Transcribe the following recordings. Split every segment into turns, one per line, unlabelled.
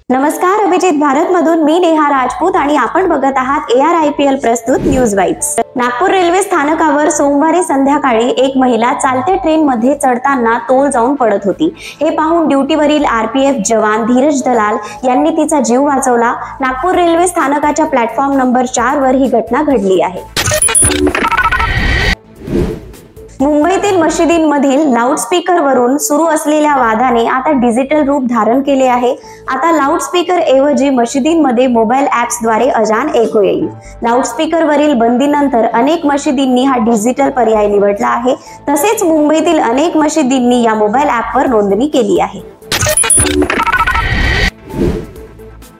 नमस्कार, अभिजित भारत मधून मी नेहा राजपूत आणि आपण बघत आहात ARIPL प्रस्तुत न्यूज वाइब्स। नागपूर रेल्वे स्थानकावर सोमवारी संध्याकाळी एक महिला चालत्या ट्रेन मध्ये चढताना तोल जाऊन पडत होती। हे पाहून ड्युटीवरील RPF जवान धीरज दलाल यांनी तिचा जीव वाचवला। नागपूर रेल्वे स्थानकाच्या प्लॅटफॉर्म नंबर 4 वर ही घटना घडली आहे। मुंबईतील मशिदींमधील लाऊडस्पीकर वरून सुरू असलेल्या वादाने आता डिजिटल रूप धारण केले आहे। आता लाऊडस्पीकर ऐवजी मशिदींमध्ये मोबाईल ॲप्स द्वारे अजान ऐकू येईल। लाऊडस्पीकर वरील बंदीनंतर अनेक मशिदींनी हा डिजिटल पर्याय निवडला आहे। तसेच मुंबईतील अनेक मशिदींनी या मोबाईल ॲपवर नोंदणी केली आहे।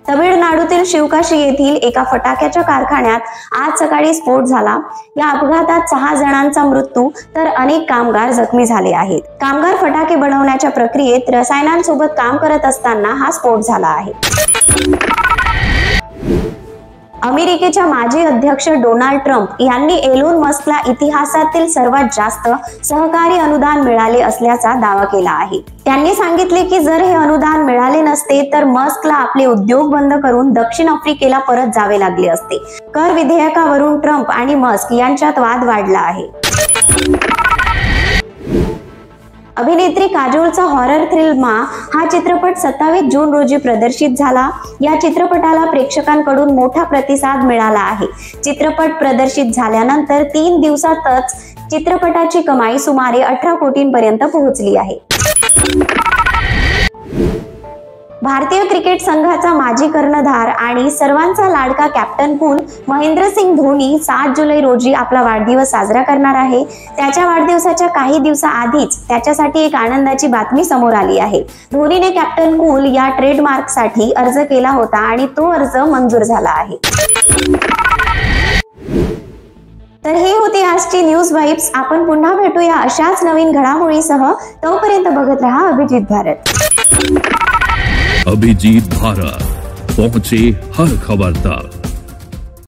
तमिळनाडूतील शिवकाशी येथील एका फटाक्याच्या कारखान्यात आज सकाळी स्फोट झाला। या अपघातात 6 जणांचा मृत्यू तर अनेक कामगार जखमी झाले आहेत। कामगार फटाके बनवण्याच्या प्रक्रियेत रसायनांसोबत काम करत असताना हा स्फोट झाला आहे। अमेरिकेच्या माजी अध्यक्ष डोनाल्ड ट्रम्प यांनी एलोन मस्कला इतिहासातील सर्वात जास्त सहकारी अनुदान मिळाले असल्याचा दावा केला आहे। त्यांनी सांगितले की जर हे अनुदान मिळाले नसते तर मस्कला आपले उद्योग बंद करून दक्षिण आफ्रिकेला परत जावे लागले असते। कर विधेयकावरून ट्रम्प आणि मस्क यांच्यात वाद वाढला आहे। अभिनेत्री काजोलचा हॉरर थ्रिल माँ हा चित्रपट 27 जून रोजी प्रदर्शित झाला। या चित्रपटाला प्रेक्षकांकडून मोठा प्रतिसाद मिळाला आहे। चित्रपट प्रदर्शित झाल्यानंतर 3 दिवसातच चित्रपटाची कमाई सुमारे 18 कोटींपर्यंत पोहोचली आहे। भारतीय क्रिकेट संघाचा माजी कर्णधार आणि सर्वांचा लाडका कॅप्टन कूल महेंद्रसिंग धोनी 7 जुलै रोजी आपला वाढदिवस साजरा करणार आहे। त्याच्या वाढदिवसाच्या काही दिवसाआधीच त्याच्यासाठी एक आनंदाची बातमी समोर आली आहे। धोनीने कॅप्टन कूल या ट्रेडमार्कसाठी अर्ज केला होता आणि तो अर्ज मंजूर झाला आहे। तर ही होती आजची न्यूज वाइब्स। आपण पुन्हा भेटूया अशाच नवीन घडामोडींसह। तोपर्यंत बघत रहा अभिजित भारत।
अभिजीत भारत, पहुंचे हर खबर तक।